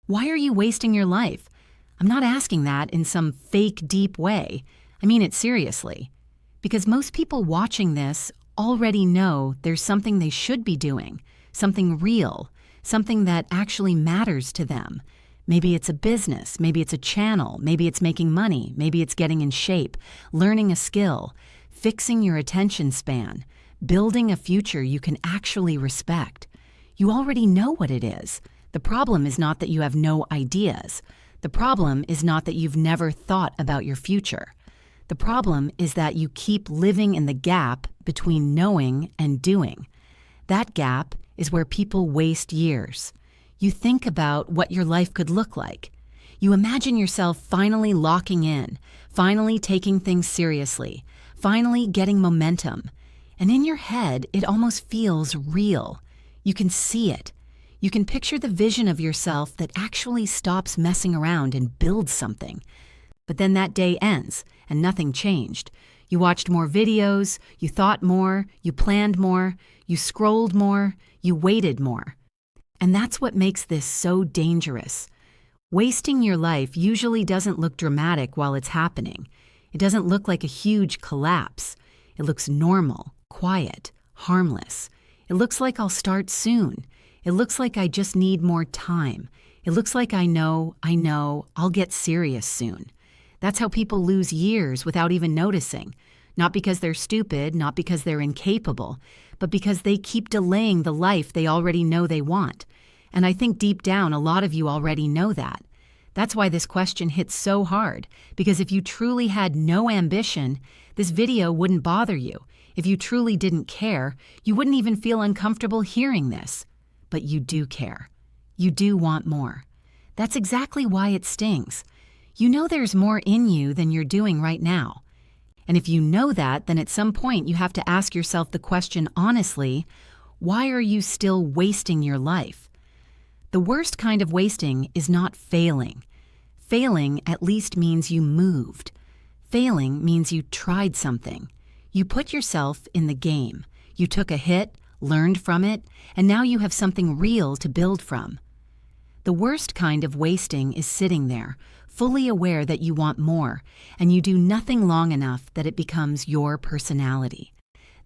Why are you wasting your life? I'm not asking that in some fake, deep way. I mean it seriously. Because most people watching this already know there's something they should be doing, something real, something that actually matters to them. Maybe it's a business, maybe it's a channel, maybe it's making money, maybe it's getting in shape, learning a skill, fixing your attention span, building a future you can actually respect. You already know what it is. The problem is not that you have no ideas. The problem is not that you've never thought about your future. The problem is that you keep living in the gap between knowing and doing. That gap is where people waste years. You think about what your life could look like. You imagine yourself finally locking in, finally taking things seriously, finally getting momentum. And in your head, it almost feels real. You can see it. You can picture the vision of yourself that actually stops messing around and builds something. But then that day ends, and nothing changed. You watched more videos, you thought more, you planned more, you scrolled more, you waited more. And that's what makes this so dangerous. Wasting your life usually doesn't look dramatic while it's happening. It doesn't look like a huge collapse. It looks normal, quiet, harmless. It looks like I'll start soon. It looks like I just need more time. It looks like I know, I'll get serious soon. That's how people lose years without even noticing. Not because they're stupid, not because they're incapable, but because they keep delaying the life they already know they want. And I think deep down, a lot of you already know that. That's why this question hits so hard, because if you truly had no ambition, this video wouldn't bother you. If you truly didn't care, you wouldn't even feel uncomfortable hearing this. But you do care. You do want more. That's exactly why it stings. You know there's more in you than you're doing right now. And if you know that, then at some point you have to ask yourself the question honestly, why are you still wasting your life? The worst kind of wasting is not failing. Failing at least means you moved. Failing means you tried something. You put yourself in the game. You took a hit, learned from it, and now you have something real to build from. The worst kind of wasting is sitting there, fully aware that you want more, and you do nothing long enough that it becomes your personality.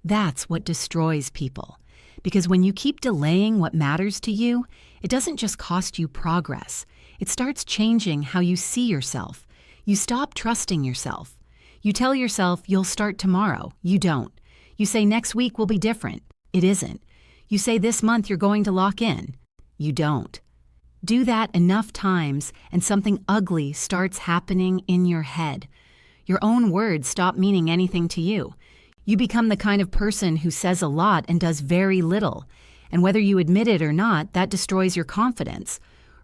That's what destroys people. Because when you keep delaying what matters to you, it doesn't just cost you progress. It starts changing how you see yourself. You stop trusting yourself. You tell yourself you'll start tomorrow. You don't. You say next week will be different. It isn't. You say this month you're going to lock in. You don't. Do that enough times and something ugly starts happening in your head. Your own words stop meaning anything to you. You become the kind of person who says a lot and does very little. And whether you admit it or not, that destroys your confidence.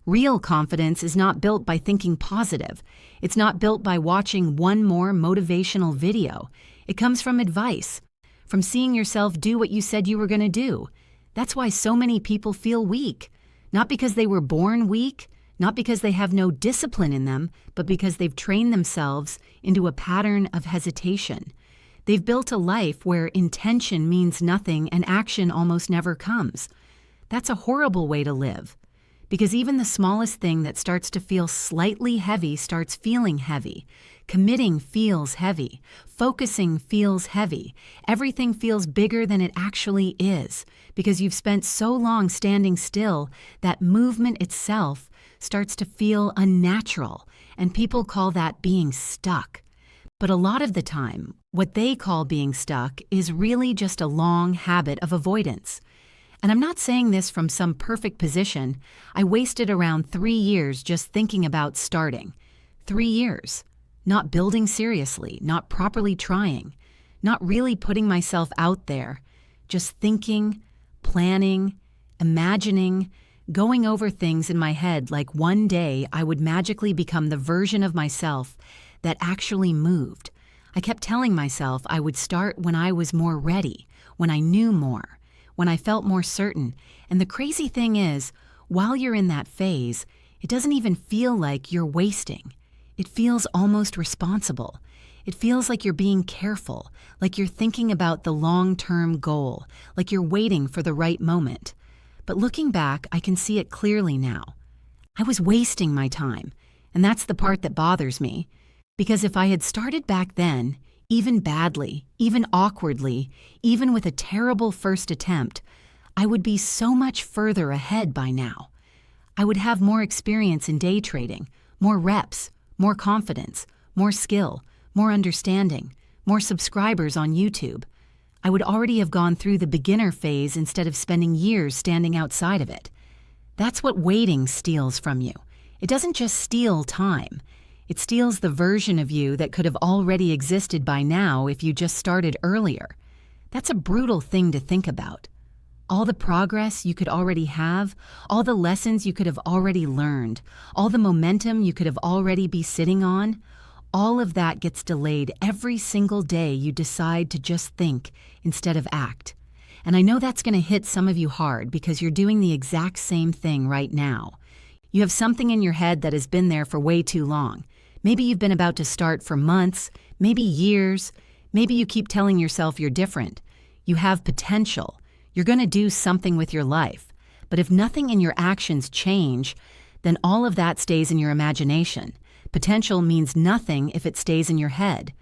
Real confidence is not built by thinking positive. It's not built by watching one more motivational video. It comes from advice. From seeing yourself do what you said you were going to do. That's why so many people feel weak. Not because they were born weak, not because they have no discipline in them, but because they've trained themselves into a pattern of hesitation. They've built a life where intention means nothing and action almost never comes. That's a horrible way to live. Because even the smallest thing that starts to feel slightly heavy starts feeling heavy. Committing feels heavy. Focusing feels heavy. Everything feels bigger than it actually is. Because you've spent so long standing still that movement itself starts to feel unnatural. And people call that being stuck. But a lot of the time, what they call being stuck is really just a long habit of avoidance. And I'm not saying this from some perfect position. I wasted around 3 years just thinking about starting. 3 years. Not building seriously, not properly trying, not really putting myself out there. Just thinking, planning, imagining, going over things in my head like one day I would magically become the version of myself that actually moved. I kept telling myself I would start when I was more ready, when I knew more, when I felt more certain. And the crazy thing is, while you're in that phase, it doesn't even feel like you're wasting. It feels almost responsible. It feels like you're being careful, like you're thinking about the long-term goal, like you're waiting for the right moment. But looking back, I can see it clearly now. I was wasting my time, and that's the part that bothers me. Because if I had started back then, even badly, even awkwardly, even with a terrible first attempt, I would be so much further ahead by now. I would have more experience in day trading, more reps, more confidence, more skill, more understanding, more subscribers on YouTube. I would already have gone through the beginner phase instead of spending years standing outside of it. That's what waiting steals from you. It doesn't just steal time. It steals the version of you that could have already existed by now if you just started earlier. That's a brutal thing to think about. All the progress you could already have, all the lessons you could have already learned, all the momentum you could have already be sitting on, all of that gets delayed every single day you decide to just think instead of act. And I know that's going to hit some of you hard because you're doing the exact same thing right now. You have something in your head that has been there for way too long. Maybe you've been about to start for months, maybe years. Maybe you keep telling yourself you're different. You have potential. You're going to do something with your life. But if nothing in your actions change, then all of that stays in your imagination. Potential means nothing if it stays in your head.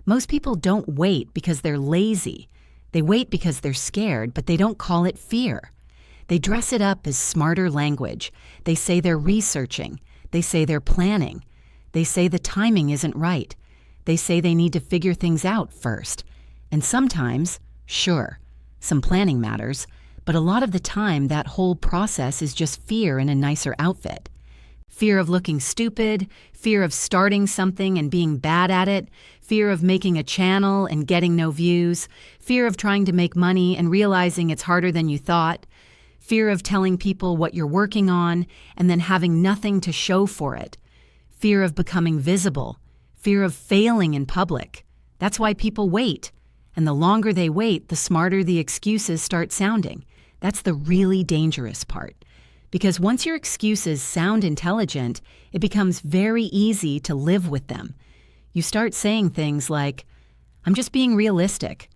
Most people don't wait because they're lazy. They wait because they're scared, but they don't call it fear. They dress it up as smarter language. They say they're researching. They say they're planning. They say the timing isn't right. They say they need to figure things out first. And sometimes, sure, some planning matters, but a lot of the time that whole process is just fear in a nicer outfit. Fear of looking stupid, fear of starting something and being bad at it, fear of making a channel and getting no views, fear of trying to make money and realizing it's harder than you thought, fear of telling people what you're working on and then having nothing to show for it, fear of becoming visible, fear of failing in public. That's why people wait. And the longer they wait, the smarter the excuses start sounding. That's the really dangerous part. Because once your excuses sound intelligent, it becomes very easy to live with them. You start saying things like, "I'm just being realistic."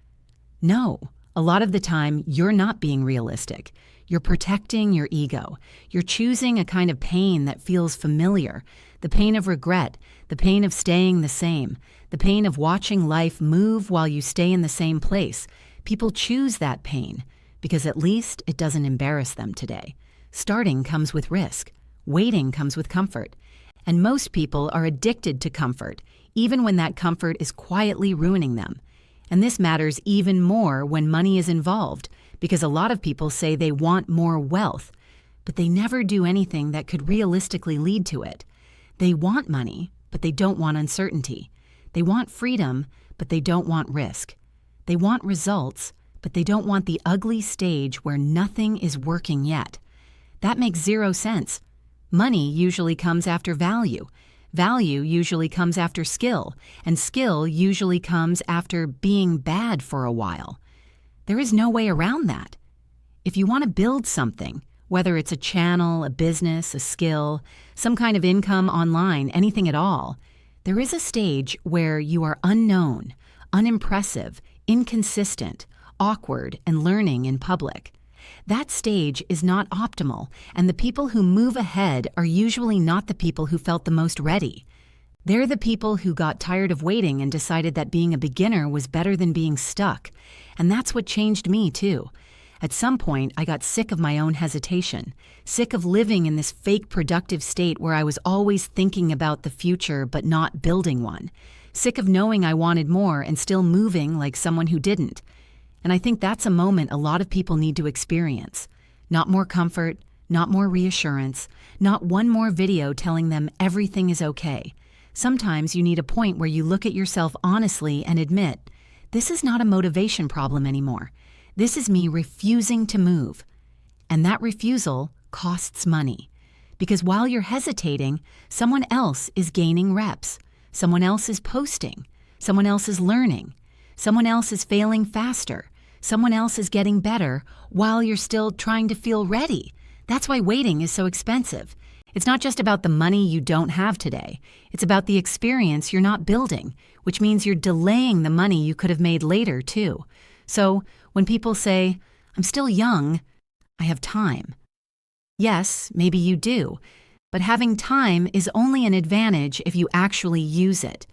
No, a lot of the time, you're not being realistic. You're protecting your ego. You're choosing a kind of pain that feels familiar, the pain of regret, the pain of staying the same, the pain of watching life move while you stay in the same place. People choose that pain because at least it doesn't embarrass them today. Starting comes with risk. Waiting comes with comfort. And most people are addicted to comfort, even when that comfort is quietly ruining them. And this matters even more when money is involved, because a lot of people say they want more wealth, but they never do anything that could realistically lead to it. They want money, but they don't want uncertainty. They want freedom, but they don't want risk. They want results, but they don't want the ugly stage where nothing is working yet. That makes zero sense. Money usually comes after value. Value usually comes after skill, and skill usually comes after being bad for a while. There is no way around that. If you want to build something, whether it's a channel, a business, a skill, some kind of income online, anything at all, there is a stage where you are unknown, unimpressive, inconsistent, awkward, and learning in public. That stage is not optimal, and the people who move ahead are usually not the people who felt the most ready. They're the people who got tired of waiting and decided that being a beginner was better than being stuck. And that's what changed me, too. At some point, I got sick of my own hesitation, sick of living in this fake productive state where I was always thinking about the future but not building one, sick of knowing I wanted more and still moving like someone who didn't. And I think that's a moment a lot of people need to experience. Not more comfort, not more reassurance, not one more video telling them everything is okay. Sometimes you need a point where you look at yourself honestly and admit, this is not a motivation problem anymore. This is me refusing to move. And that refusal costs money. Because while you're hesitating, someone else is gaining reps. Someone else is posting. Someone else is learning. Someone else is failing faster. Someone else is getting better while you're still trying to feel ready. That's why waiting is so expensive. It's not just about the money you don't have today. It's about the experience you're not building, which means you're delaying the money you could have made later, too. So when people say, "I'm still young, I have time." Yes, maybe you do, But having time is only an advantage if you actually use it.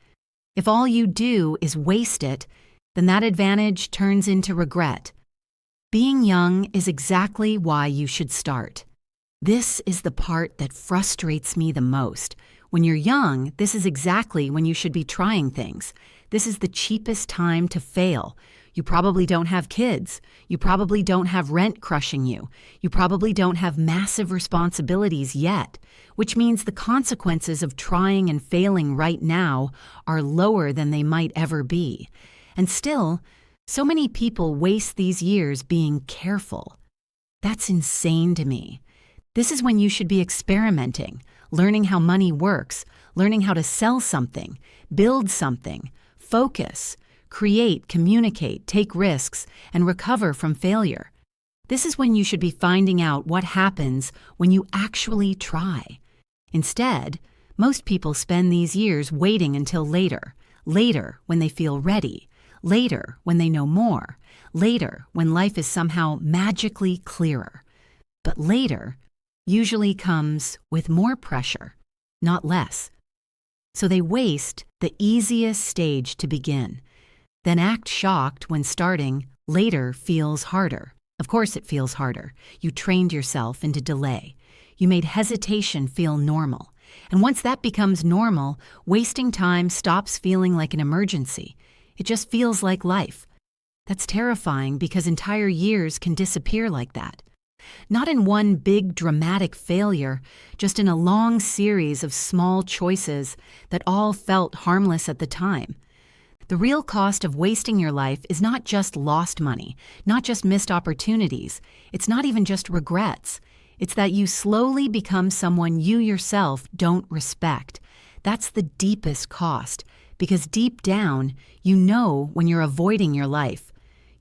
If all you do is waste it, then that advantage turns into regret. Being young is exactly why you should start. This is the part that frustrates me the most. When you're young, this is exactly when you should be trying things. This is the cheapest time to fail. You probably don't have kids. You probably don't have rent crushing you. You probably don't have massive responsibilities yet, which means the consequences of trying and failing right now are lower than they might ever be. And still, so many people waste these years being careful. That's insane to me. This is when you should be experimenting, learning how money works, learning how to sell something, build something, focus, create, communicate, take risks, and recover from failure. This is when you should be finding out what happens when you actually try. Instead, most people spend these years waiting until later when they feel ready, later when they know more, later when life is somehow magically clearer. But later usually comes with more pressure, not less. So they waste the easiest stage to begin, then act shocked when starting later feels harder. Of course it feels harder. You trained yourself into delay. You made hesitation feel normal. And once that becomes normal, wasting time stops feeling like an emergency. It just feels like life. That's terrifying because entire years can disappear like that. Not in one big dramatic failure, just in a long series of small choices that all felt harmless at the time. The real cost of wasting your life is not just lost money, not just missed opportunities. It's not even just regrets. It's that you slowly become someone you yourself don't respect. That's the deepest cost, because deep down, you know when you're avoiding your life.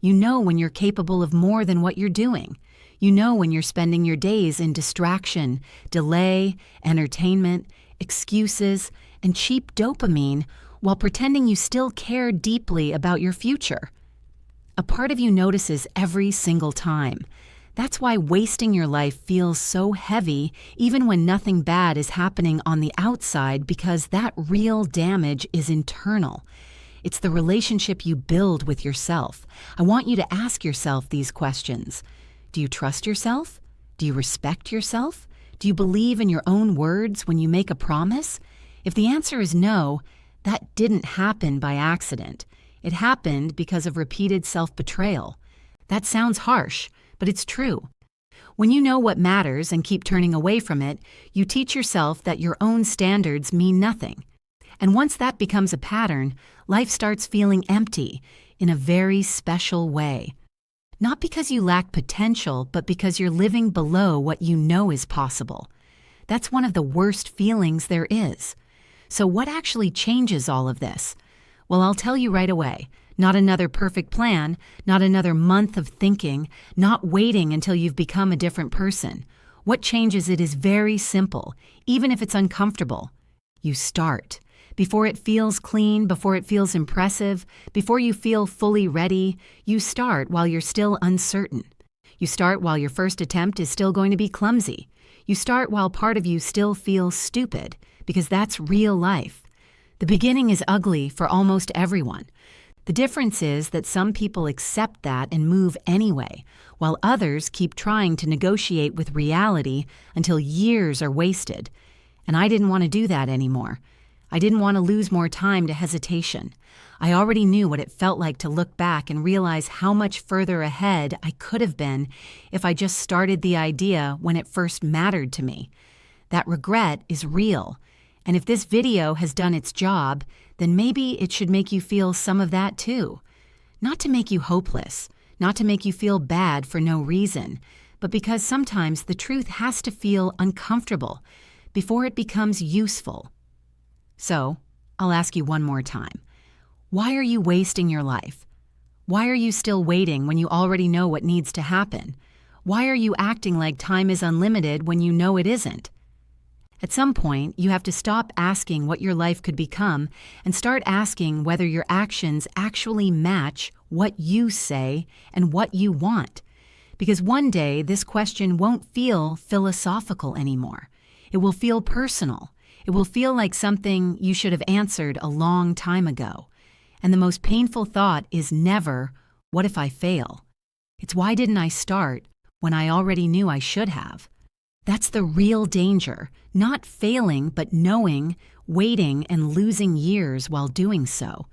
You know when you're capable of more than what you're doing. You know when you're spending your days in distraction, delay, entertainment, excuses, and cheap dopamine while pretending you still care deeply about your future. A part of you notices every single time. That's why wasting your life feels so heavy even when nothing bad is happening on the outside, because that real damage is internal. It's the relationship you build with yourself. I want you to ask yourself these questions. Do you trust yourself? Do you respect yourself? Do you believe in your own words when you make a promise? If the answer is no, that didn't happen by accident. It happened because of repeated self-betrayal. That sounds harsh, but it's true. When you know what matters and keep turning away from it, you teach yourself that your own standards mean nothing. And once that becomes a pattern, life starts feeling empty in a very special way. Not because you lack potential, but because you're living below what you know is possible. That's one of the worst feelings there is. So what actually changes all of this? Well, I'll tell you right away. Not another perfect plan, not another month of thinking, not waiting until you've become a different person. What changes it is very simple, even if it's uncomfortable. You start. Before it feels clean, before it feels impressive, before you feel fully ready, you start while you're still uncertain. You start while your first attempt is still going to be clumsy. You start while part of you still feels stupid, because that's real life. The beginning is ugly for almost everyone. The difference is that some people accept that and move anyway, while others keep trying to negotiate with reality until years are wasted. And I didn't want to do that anymore. I didn't want to lose more time to hesitation. I already knew what it felt like to look back and realize how much further ahead I could have been if I just started the idea when it first mattered to me. That regret is real, and if this video has done its job, then maybe it should make you feel some of that too. Not to make you hopeless, not to make you feel bad for no reason, but because sometimes the truth has to feel uncomfortable before it becomes useful. So, I'll ask you one more time. Why are you wasting your life? Why are you still waiting when you already know what needs to happen? Why are you acting like time is unlimited when you know it isn't? At some point, you have to stop asking what your life could become and start asking whether your actions actually match what you say and what you want. Because one day, this question won't feel philosophical anymore. It will feel personal. It will feel like something you should have answered a long time ago. And the most painful thought is never, what if I fail? It's why didn't I start when I already knew I should have? That's the real danger, not failing but knowing, waiting and losing years while doing so.